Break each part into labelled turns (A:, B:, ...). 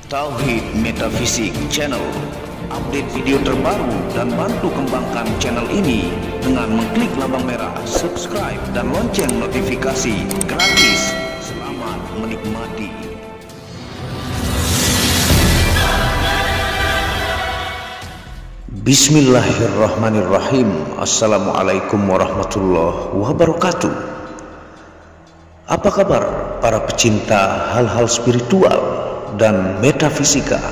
A: Tauhid Metafisik Channel. Update video terbaru dan bantu kembangkan channel ini dengan mengklik lambang merah subscribe dan lonceng notifikasi gratis. Selamat menikmati. Bismillahirrahmanirrahim. Assalamualaikum warahmatullahi wabarakatuh. Apa kabar para pecinta hal-hal spiritual dan metafisika?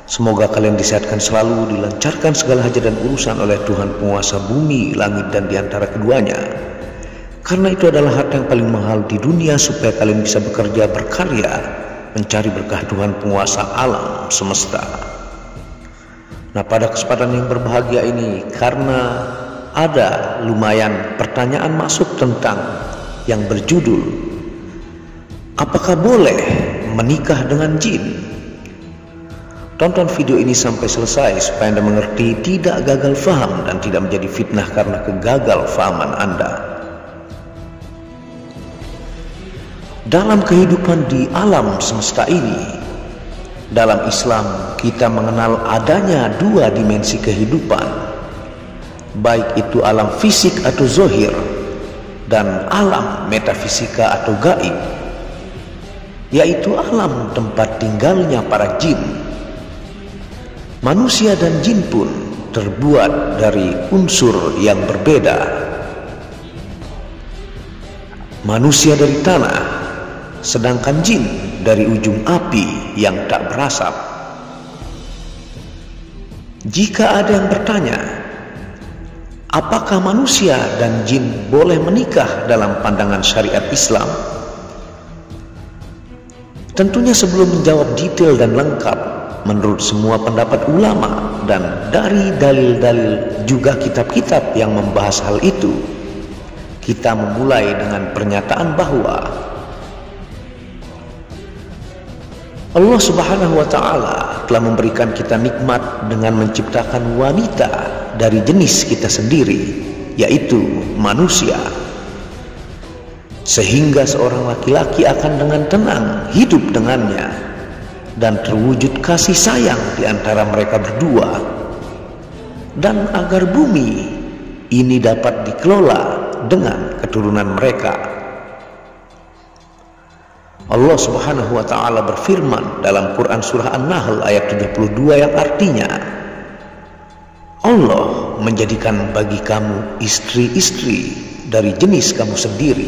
A: Semoga kalian disehatkan selalu, dilancarkan segala hajat dan urusan oleh Tuhan penguasa bumi, langit dan diantara keduanya. Karena itu adalah harta yang paling mahal di dunia, supaya kalian bisa bekerja, berkarya, mencari berkah Tuhan penguasa alam semesta. Nah, pada kesempatan yang berbahagia ini, karena ada lumayan pertanyaan masuk tentang yang berjudul apakah boleh menikah dengan jin? Tonton video ini sampai selesai supaya Anda mengerti, tidak gagal faham dan tidak menjadi fitnah karena kegagalfahaman Anda. Dalam kehidupan di alam semesta ini, dalam Islam kita mengenal adanya dua dimensi kehidupan, baik itu alam fisik atau zohir dan alam metafisika atau gaib, yaitu alam tempat tinggalnya para jin. Manusia dan jin pun terbuat dari unsur yang berbeda. Manusia dari tanah, sedangkan jin dari ujung api yang tak berasap. Jika ada yang bertanya, apakah manusia dan jin boleh menikah dalam pandangan syariat Islam? Tentunya sebelum menjawab detail dan lengkap menurut semua pendapat ulama dan dari dalil-dalil juga kitab-kitab yang membahas hal itu, kita memulai dengan pernyataan bahwa Allah Subhanahu wa Ta'ala telah memberikan kita nikmat dengan menciptakan wanita dari jenis kita sendiri, yaitu manusia, sehingga seorang laki-laki akan dengan tenang hidup dengannya dan terwujud kasih sayang di antara mereka berdua, dan agar bumi ini dapat dikelola dengan keturunan mereka. Allah Subhanahu wa Ta'ala berfirman dalam Quran surah An-Nahl ayat 72 yang artinya, Allah menjadikan bagi kamu istri-istri dari jenis kamu sendiri,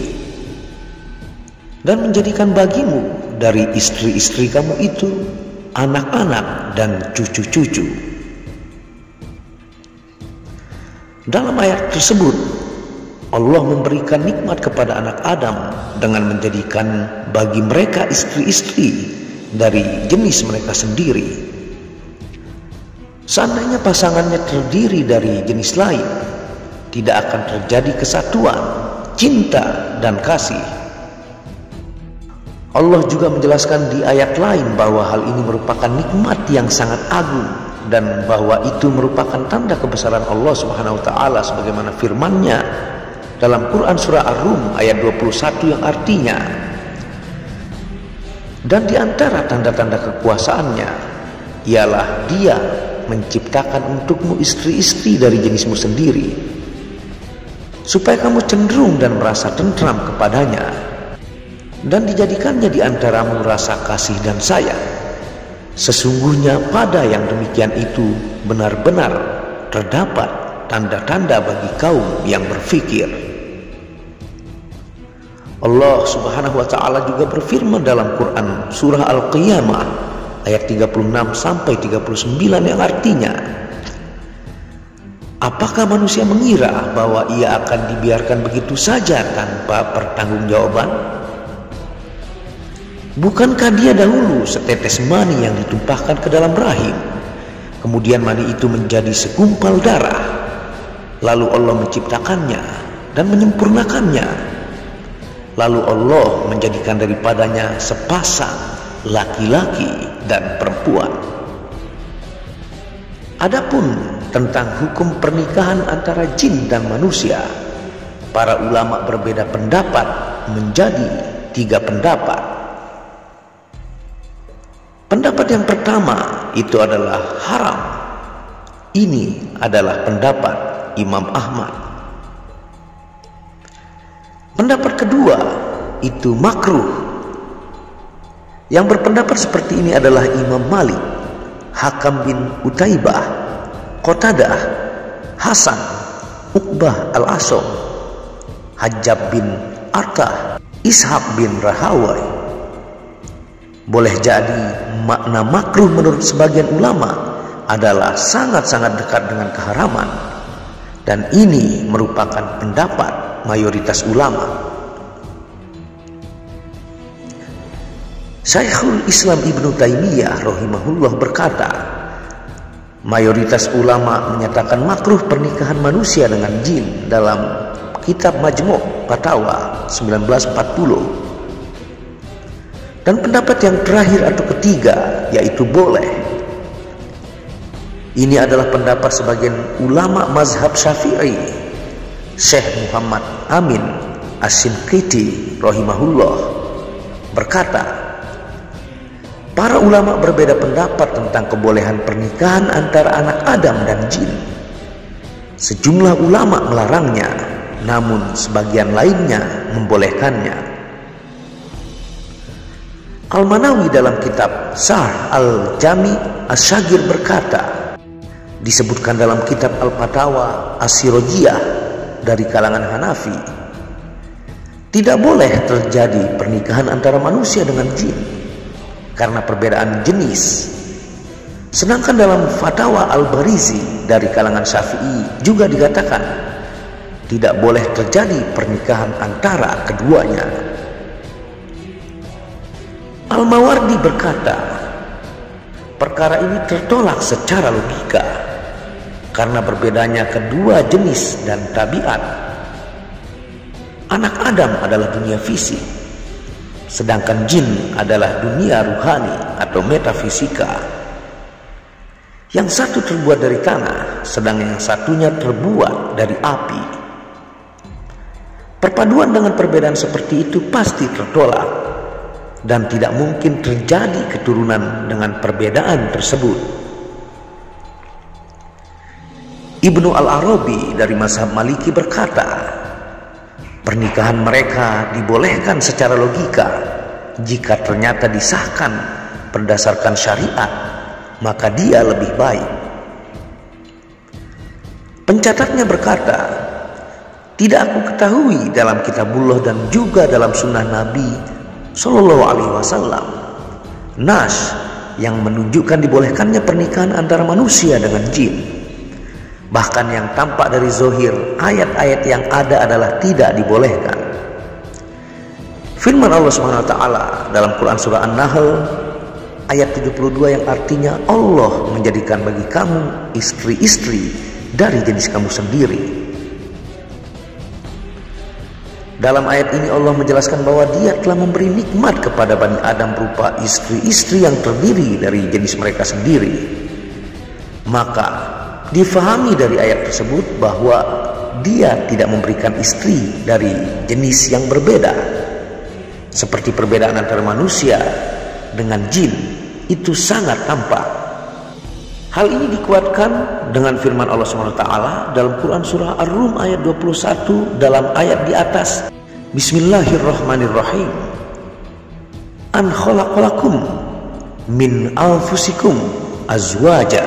A: dan menjadikan bagimu dari istri-istri kamu itu anak-anak dan cucu-cucu. Dalam ayat tersebut Allah memberikan nikmat kepada anak Adam dengan menjadikan bagi mereka istri-istri dari jenis mereka sendiri. Seandainya pasangannya terdiri dari jenis lain, tidak akan terjadi kesatuan, cinta, dan kasih. Allah juga menjelaskan di ayat lain bahwa hal ini merupakan nikmat yang sangat agung dan bahwa itu merupakan tanda kebesaran Allah Subhanahu wa Ta'ala, sebagaimana firman-Nya dalam Quran surah Ar-Rum ayat 21 yang artinya, dan di antara tanda-tanda kekuasaannya ialah Dia menciptakan untukmu istri-istri dari jenismu sendiri, supaya kamu cenderung dan merasa tentram kepadanya, dan dijadikannya di antaramu rasa kasih dan sayang. Sesungguhnya pada yang demikian itu benar-benar terdapat tanda-tanda bagi kaum yang berfikir. Allah Subhanahu wa Ta'ala juga berfirman dalam Quran surah Al-Qiyamah ayat 36 sampai 39 yang artinya, apakah manusia mengira bahwa ia akan dibiarkan begitu saja tanpa pertanggungjawaban? Bukankah dia dahulu setetes mani yang ditumpahkan ke dalam rahim, kemudian mani itu menjadi segumpal darah, lalu Allah menciptakannya dan menyempurnakannya, lalu Allah menjadikan daripadanya sepasang laki-laki dan perempuan. Adapun tentang hukum pernikahan antara jin dan manusia, para ulama berbeda pendapat menjadi 3 pendapat. Pendapat yang pertama itu adalah haram. Ini adalah pendapat Imam Ahmad. Pendapat kedua itu makruh. Yang berpendapat seperti ini adalah Imam Malik, Hakam bin Utaibah, Qatadah, Hasan, Uqbah al-Asom, Hajjab bin Artah, Ishaq bin Rahawai. Boleh jadi makna makruh menurut sebagian ulama adalah sangat-sangat dekat dengan keharaman, dan ini merupakan pendapat mayoritas ulama. Syekhul Islam Ibnu Taimiyah rahimahullah berkata, mayoritas ulama menyatakan makruh pernikahan manusia dengan jin dalam kitab Majmu' Fatawa 1940. Dan pendapat yang terakhir atau ketiga yaitu boleh. Ini adalah pendapat sebagian ulama mazhab Syafi'i. Syekh Muhammad Amin As-Sinqiti rahimahullah berkata, para ulama berbeda pendapat tentang kebolehan pernikahan antara anak Adam dan jin. Sejumlah ulama melarangnya, namun sebagian lainnya membolehkannya. Al-Manawi dalam kitab Sharh Al-Jami' Asy-Syaghir berkata, disebutkan dalam kitab Al-Fatawa As-Sirajiyah dari kalangan Hanafi, tidak boleh terjadi pernikahan antara manusia dengan jin karena perbedaan jenis. Sedangkan dalam Fatwa Al-Barizi dari kalangan Syafi'i juga dikatakan tidak boleh terjadi pernikahan antara keduanya. Al-Mawardi berkata, perkara ini tertolak secara logika karena berbedanya kedua jenis dan tabiat. Anak Adam adalah dunia fisik, sedangkan jin adalah dunia ruhani atau metafisika. Yang satu terbuat dari tanah, sedang yang satunya terbuat dari api. Perpaduan dengan perbedaan seperti itu pasti tertolak, dan tidak mungkin terjadi keturunan dengan perbedaan tersebut. Ibnu Al-Arabi dari mazhab Maliki berkata, pernikahan mereka dibolehkan secara logika jika ternyata disahkan berdasarkan syariat, maka dia lebih baik. Pencatatnya berkata, tidak aku ketahui dalam kitabullah dan juga dalam sunnah Nabi Sallallahu Alaihi Wasallam nas yang menunjukkan dibolehkannya pernikahan antara manusia dengan jin. Bahkan yang tampak dari zohir ayat-ayat yang ada adalah tidak dibolehkan. Firman Allah SWT dalam Quran surah An-Nahl ayat 72 yang artinya Allah menjadikan bagi kamu istri-istri dari jenis kamu sendiri. Dalam ayat ini Allah menjelaskan bahwa Dia telah memberi nikmat kepada Bani Adam berupa istri-istri yang terdiri dari jenis mereka sendiri. Maka difahami dari ayat tersebut bahwa Dia tidak memberikan istri dari jenis yang berbeda. Seperti perbedaan antara manusia dengan jin itu sangat tampak. Hal ini dikuatkan dengan firman Allah SWT dalam Quran surah Ar-Rum ayat 21 dalam ayat di atas. Bismillahirrahmanirrahim. An khalaqalakum min anfusikum azwaja,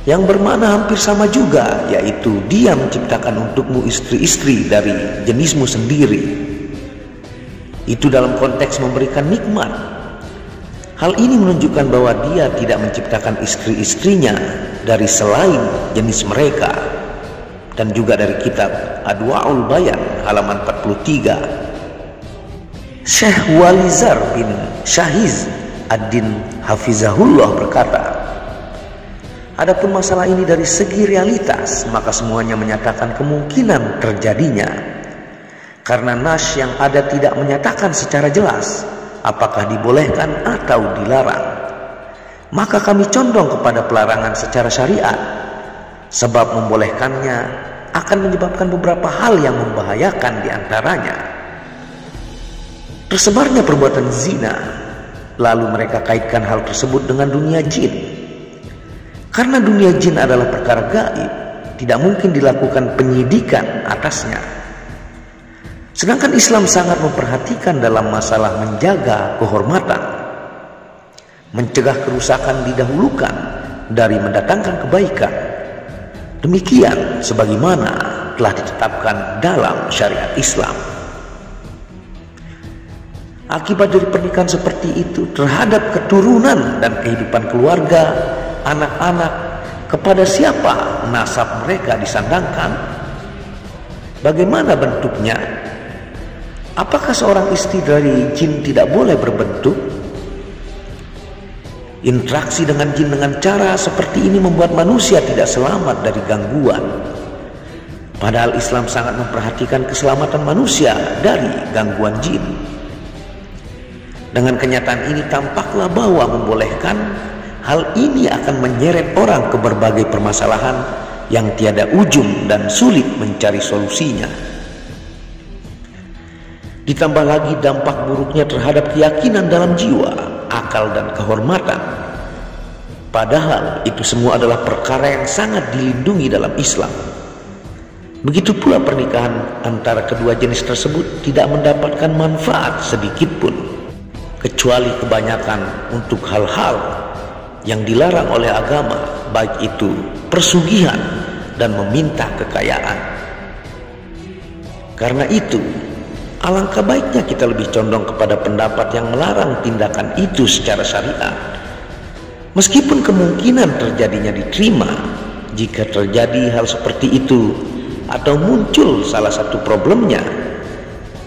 A: yang bermakna hampir sama juga, yaitu Dia menciptakan untukmu istri-istri dari jenismu sendiri. Itu dalam konteks memberikan nikmat. Hal ini menunjukkan bahwa Dia tidak menciptakan istri-istrinya dari selain jenis mereka. Dan juga dari kitab Adwa'ul Bayan halaman 43. Syekh Walizar bin Syahiz Ad-Din Hafizahullah berkata, adapun masalah ini dari segi realitas, maka semuanya menyatakan kemungkinan terjadinya. Karena nas yang ada tidak menyatakan secara jelas apakah dibolehkan atau dilarang. Maka kami condong kepada pelarangan secara syariat, sebab membolehkannya akan menyebabkan beberapa hal yang membahayakan diantaranya tersebarnya perbuatan zina, lalu mereka kaitkan hal tersebut dengan dunia jin. Karena dunia jin adalah perkara gaib, tidak mungkin dilakukan penyidikan atasnya. Sedangkan Islam sangat memperhatikan dalam masalah menjaga kehormatan. Mencegah kerusakan didahulukan dari mendatangkan kebaikan. Demikian sebagaimana telah ditetapkan dalam syariat Islam. Akibat dari pernikahan seperti itu terhadap keturunan dan kehidupan keluarga, anak-anak, kepada siapa nasab mereka disandangkan, bagaimana bentuknya, apakah seorang istri dari jin tidak boleh berbentuk? Interaksi dengan jin dengan cara seperti ini membuat manusia tidak selamat dari gangguan. Padahal Islam sangat memperhatikan keselamatan manusia dari gangguan jin. Dengan kenyataan ini tampaklah bahwa membolehkan hal ini akan menyeret orang ke berbagai permasalahan yang tiada ujung dan sulit mencari solusinya. Ditambah lagi dampak buruknya terhadap keyakinan dalam jiwa, akal dan kehormatan. Padahal itu semua adalah perkara yang sangat dilindungi dalam Islam. Begitu pula pernikahan antara kedua jenis tersebut tidak mendapatkan manfaat sedikit pun, kecuali kebanyakan untuk hal-hal yang dilarang oleh agama, baik itu persugihan dan meminta kekayaan. Karena itu, alangkah baiknya kita lebih condong kepada pendapat yang melarang tindakan itu secara syariat. Meskipun kemungkinan terjadinya diterima, jika terjadi hal seperti itu atau muncul salah satu problemnya,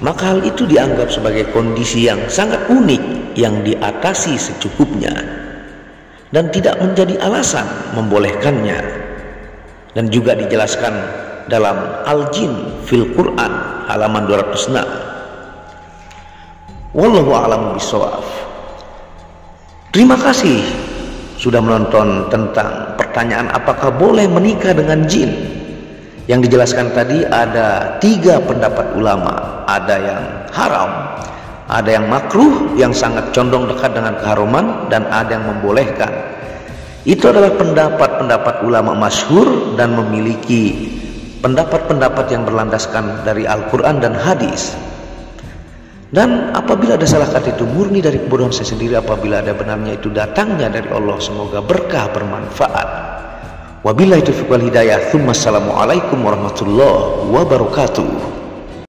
A: maka hal itu dianggap sebagai kondisi yang sangat unik yang diatasi secukupnya dan tidak menjadi alasan membolehkannya. Dan juga dijelaskan dalam Al-Jin fil Quran halaman 206. Wallahu a'lam bishawab. Terima kasih sudah menonton tentang pertanyaan apakah boleh menikah dengan jin. Yang dijelaskan tadi ada 3 pendapat ulama. Ada yang haram, ada yang makruh yang sangat condong dekat dengan keharuman, dan ada yang membolehkan. Itu adalah pendapat-pendapat ulama masyhur dan memiliki pendapat-pendapat yang berlandaskan dari Al-Quran dan hadis. Dan apabila ada salah kata itu murni dari kebodohan saya sendiri, apabila ada benarnya itu datangnya dari Allah. Semoga berkah bermanfaat. Wabillahi taufiq wal hidayah. Assalamualaikum warahmatullahi wabarakatuh.